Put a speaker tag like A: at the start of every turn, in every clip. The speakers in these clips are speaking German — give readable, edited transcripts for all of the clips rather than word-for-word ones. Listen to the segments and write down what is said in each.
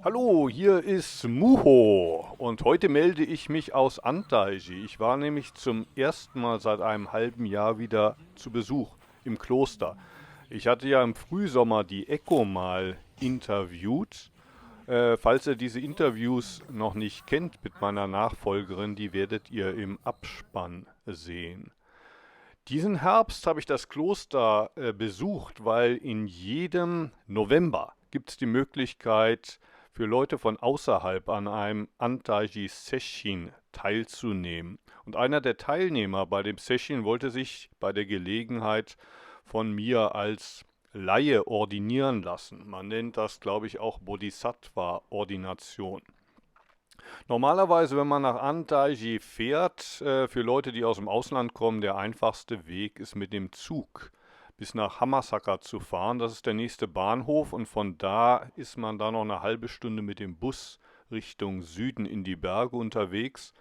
A: Hallo, hier ist Muho und heute melde ich mich aus Antalya. Ich war nämlich zum ersten Mal seit einem halben Jahr wieder zu Besuch im Kloster. Ich hatte ja im Frühsommer die Echo mal interviewt. Falls ihr diese Interviews noch nicht kennt mit meiner Nachfolgerin, die werdet ihr im Abspann sehen. Diesen Herbst habe ich das Kloster besucht, weil in jedem November gibt es die Möglichkeit für Leute von außerhalb an einem Antaji Sesshin teilzunehmen. Und einer der Teilnehmer bei dem Sesshin wollte sich bei der Gelegenheit von mir als Laie ordinieren lassen. Man nennt das, glaube ich, auch Bodhisattva-Ordination. Normalerweise, wenn man nach Antalya fährt, für Leute, die aus dem Ausland kommen, der einfachste Weg ist mit dem Zug bis nach Hammasaka zu fahren. Das ist der nächste Bahnhof und von da ist man dann noch eine halbe Stunde mit dem Bus Richtung Süden in die Berge unterwegs.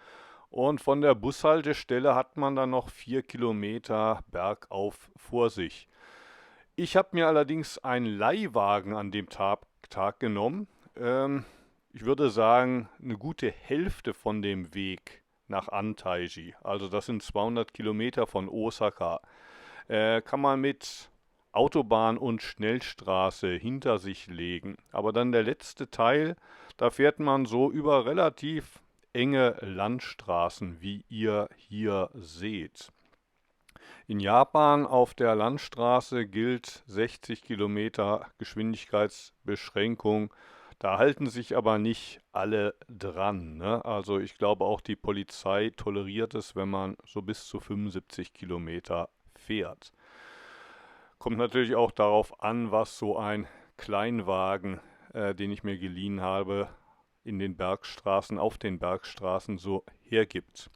A: Und von der Bushaltestelle hat man dann noch 4 Kilometer bergauf vor sich. Ich habe mir allerdings einen Leihwagen an dem Tag genommen. Ähm, Ich würde sagen, eine gute Hälfte von dem Weg nach Antaiji, also das sind 200 Kilometer von Osaka, kann man mit Autobahn und Schnellstraße hinter sich legen. Aber dann der letzte Teil, da fährt man so über relativ enge Landstraßen, wie ihr hier seht. In Japan auf der Landstraße gilt 60 Kilometer Geschwindigkeitsbeschränkung. Da halten sich aber nicht alle dran, ne? Also ich glaube auch die Polizei toleriert es, wenn man so bis zu 75 Kilometer fährt. Kommt natürlich auch darauf an, was so ein Kleinwagen, den ich mir geliehen habe, auf den Bergstraßen so hergibt.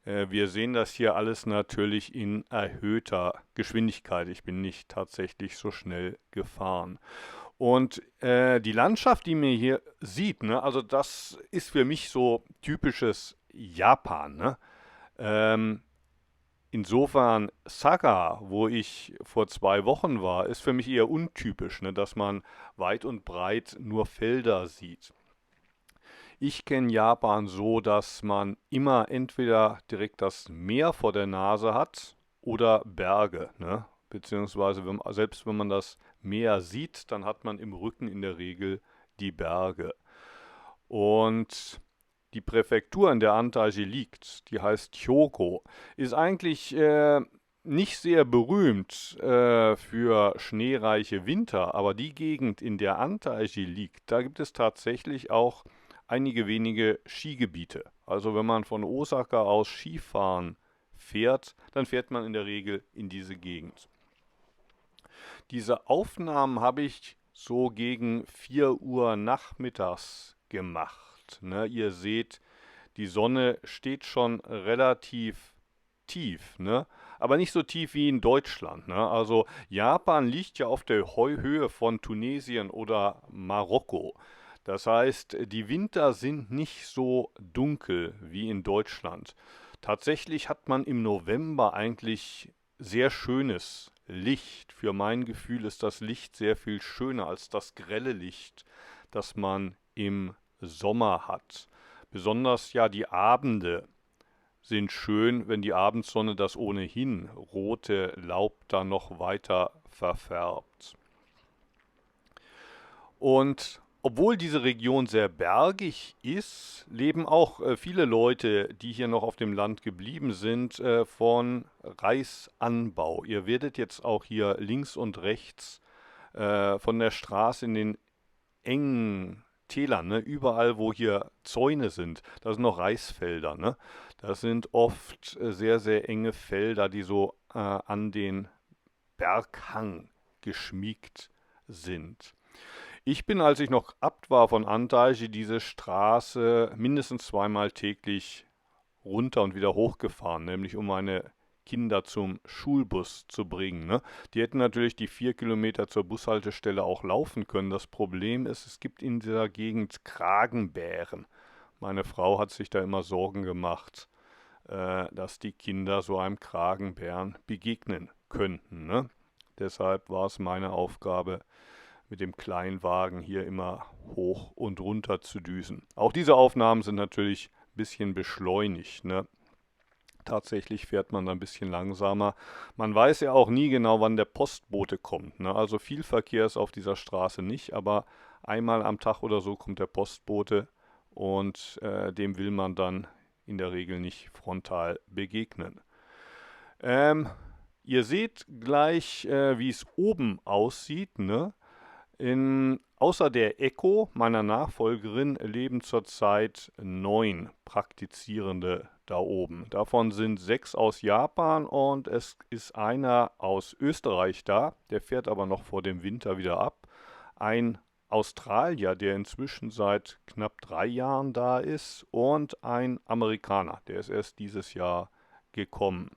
A: Wir sehen das hier alles natürlich in erhöhter Geschwindigkeit. Ich bin nicht tatsächlich so schnell gefahren. Und die Landschaft, die man hier sieht, ne, also das ist für mich so typisches Japan. Ne? Ähm, Insofern Saga, wo ich vor 2 Wochen war, ist für mich eher untypisch, ne, dass man weit und breit nur Felder sieht. Ich kenne Japan so, dass man immer entweder direkt das Meer vor der Nase hat oder Berge, ne? Beziehungsweise selbst wenn man das Meer sieht, dann hat man im Rücken in der Regel die Berge. Und die Präfektur, in der Antaji liegt, die heißt Hyogo, ist eigentlich nicht sehr berühmt für schneereiche Winter, aber die Gegend, in der Antaiji liegt, da gibt es tatsächlich auch einige wenige Skigebiete. Also wenn man von Osaka aus Skifahren fährt, dann fährt man in der Regel in diese Gegend. Diese Aufnahmen habe ich so gegen 4 Uhr nachmittags gemacht. Ne? Ihr seht, die Sonne steht schon relativ tief, ne? Aber nicht so tief wie in Deutschland. Ne? Also Japan liegt ja auf der Höhe von Tunesien oder Marokko. Das heißt, die Winter sind nicht so dunkel wie in Deutschland. Tatsächlich hat man im November eigentlich sehr schönes Licht. Für mein Gefühl ist das Licht sehr viel schöner als das grelle Licht, das man im Sommer hat. Besonders ja die Abende sind schön, wenn die Abendsonne das ohnehin rote Laub da noch weiter verfärbt. Und obwohl diese Region sehr bergig ist, leben auch viele Leute, die hier noch auf dem Land geblieben sind, von Reisanbau. Ihr werdet jetzt auch hier links und rechts von der Straße in den engen Tälern, ne, überall wo hier Zäune sind, da sind noch Reisfelder. Ne? Das sind oft sehr, sehr enge Felder, die so an den Berghang geschmiegt sind. Ich bin, als ich noch Abt war von Antalya, diese Straße mindestens zweimal täglich runter und wieder hochgefahren, nämlich um meine Kinder zum Schulbus zu bringen. Ne? Die hätten natürlich die 4 Kilometer zur Bushaltestelle auch laufen können. Das Problem ist, es gibt in dieser Gegend Kragenbären. Meine Frau hat sich da immer Sorgen gemacht, dass die Kinder so einem Kragenbären begegnen könnten. Ne? Deshalb war es meine Aufgabe, mit dem Kleinwagen hier immer hoch und runter zu düsen. Auch diese Aufnahmen sind natürlich ein bisschen beschleunigt, ne? Tatsächlich fährt man da ein bisschen langsamer. Man weiß ja auch nie genau, wann der Postbote kommt, ne? Also viel Verkehr ist auf dieser Straße nicht, aber einmal am Tag oder so kommt der Postbote und dem will man dann in der Regel nicht frontal begegnen. Ähm, Ihr seht gleich, wie es oben aussieht, ne? Außer der Echo, meiner Nachfolgerin, leben zurzeit 9 Praktizierende da oben. Davon sind 6 aus Japan und es ist einer aus Österreich da, der fährt aber noch vor dem Winter wieder ab. Ein Australier, der inzwischen seit knapp 3 Jahren da ist, und ein Amerikaner, der ist erst dieses Jahr gekommen.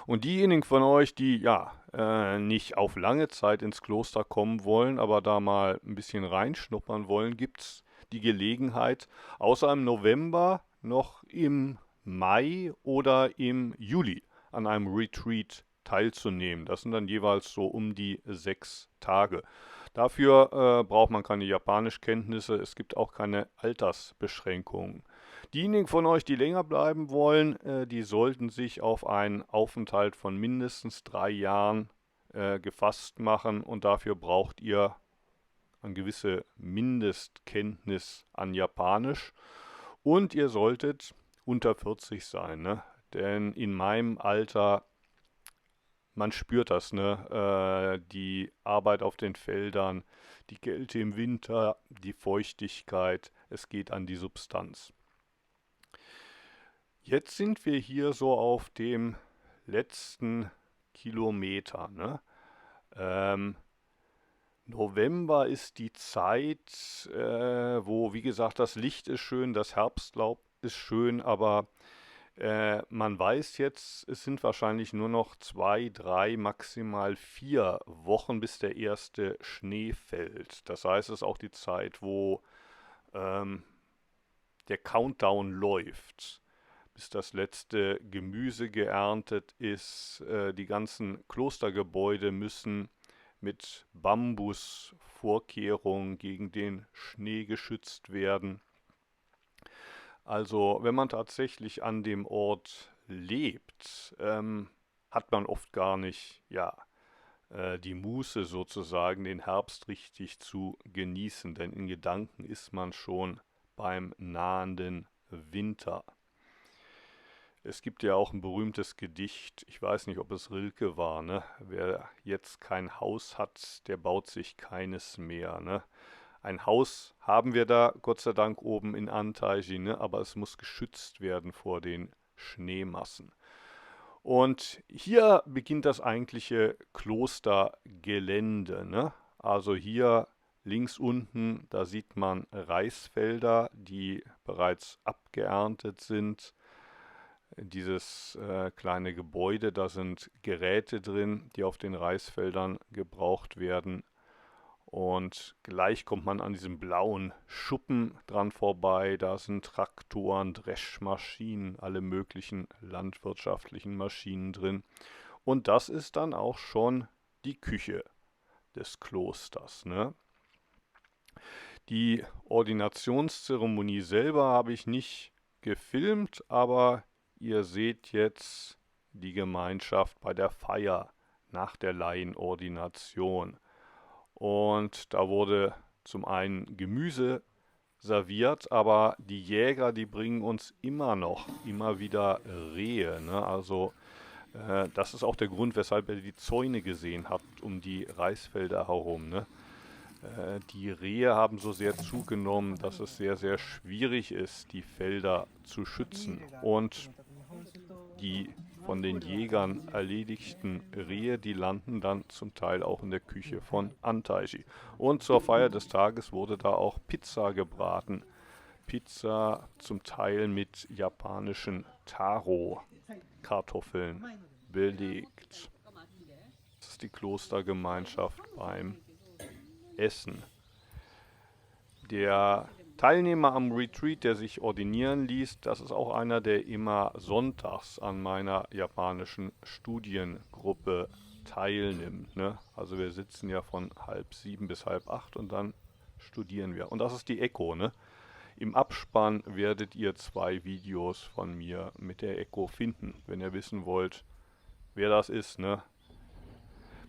A: Und diejenigen von euch, die ja nicht auf lange Zeit ins Kloster kommen wollen, aber da mal ein bisschen reinschnuppern wollen, gibt es die Gelegenheit, außer im November noch im Mai oder im Juli an einem Retreat teilzunehmen. Das sind dann jeweils so um die 6 Tage. Dafür braucht man keine Japanischkenntnisse, es gibt auch keine Altersbeschränkungen. Diejenigen von euch, die länger bleiben wollen, die sollten sich auf einen Aufenthalt von mindestens 3 Jahren gefasst machen und dafür braucht ihr eine gewisse Mindestkenntnis an Japanisch und ihr solltet unter 40 sein, ne? Denn in meinem Alter, man spürt das, ne? Die Arbeit auf den Feldern, die Kälte im Winter, die Feuchtigkeit, es geht an die Substanz. Jetzt sind wir hier so auf dem letzten Kilometer, ne? November ist die Zeit, wo, wie gesagt, das Licht ist schön, das Herbstlaub ist schön, aber man weiß jetzt, es sind wahrscheinlich nur noch 2, 3, maximal 4 Wochen, bis der erste Schnee fällt. Das heißt, es ist auch die Zeit, wo der Countdown läuft, bis das letzte Gemüse geerntet ist. Die ganzen Klostergebäude müssen mit Bambusvorkehrungen gegen den Schnee geschützt werden. Also wenn man tatsächlich an dem Ort lebt, hat man oft gar nicht, ja, die Muße sozusagen, den Herbst richtig zu genießen, denn in Gedanken ist man schon beim nahenden Winter. Es gibt ja auch ein berühmtes Gedicht, ich weiß nicht, ob es Rilke war, ne? Wer jetzt kein Haus hat, der baut sich keines mehr, ne? Ein Haus haben wir da, Gott sei Dank, oben in Antaiji, ne? Aber es muss geschützt werden vor den Schneemassen. Und hier beginnt das eigentliche Klostergelände, ne? Also hier links unten, da sieht man Reisfelder, die bereits abgeerntet sind. Dieses kleine Gebäude, da sind Geräte drin, die auf den Reisfeldern gebraucht werden. Und gleich kommt man an diesem blauen Schuppen dran vorbei. Da sind Traktoren, Dreschmaschinen, alle möglichen landwirtschaftlichen Maschinen drin. Und das ist dann auch schon die Küche des Klosters, ne? Die Ordinationszeremonie selber habe ich nicht gefilmt, aber ihr seht jetzt die Gemeinschaft bei der Feier nach der Laienordination. Und da wurde zum einen Gemüse serviert, aber die Jäger, die bringen uns immer wieder Rehe, ne? Also das ist auch der Grund, weshalb ihr die Zäune gesehen habt um die Reisfelder herum, ne? Die Rehe haben so sehr zugenommen, dass es sehr, sehr schwierig ist, die Felder zu schützen. Und die von den Jägern erledigten Rehe, die landen dann zum Teil auch in der Küche von Antaiji. Und zur Feier des Tages wurde da auch Pizza gebraten. Pizza zum Teil mit japanischen Taro-Kartoffeln belegt. Das ist die Klostergemeinschaft beim Essen. Der Teilnehmer am Retreat, der sich ordinieren ließ, das ist auch einer, der immer sonntags an meiner japanischen Studiengruppe teilnimmt. Ne? Also wir sitzen ja von 6:30 bis 7:30 und dann studieren wir. Und das ist die Echo. Ne? Im Abspann werdet ihr 2 Videos von mir mit der Echo finden, wenn ihr wissen wollt, wer das ist. Ne?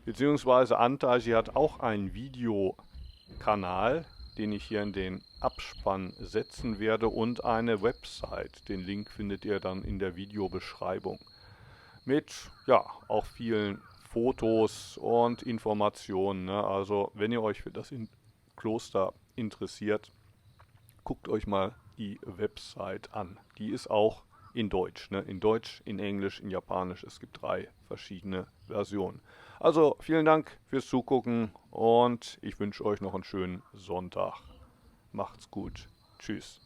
A: Beziehungsweise Antaji hat auch einen Videokanal, den ich hier in den Abspann setzen werde, und eine Website. Den Link findet ihr dann in der Videobeschreibung. Mit, ja, auch vielen Fotos und Informationen. Ne? Also, wenn ihr euch für das Kloster interessiert, guckt euch mal die Website an. Die ist auch in Deutsch. Ne? In Deutsch, in Englisch, in Japanisch. Es gibt 3 verschiedene Versionen. Also vielen Dank fürs Zugucken und ich wünsche euch noch einen schönen Sonntag. Macht's gut. Tschüss.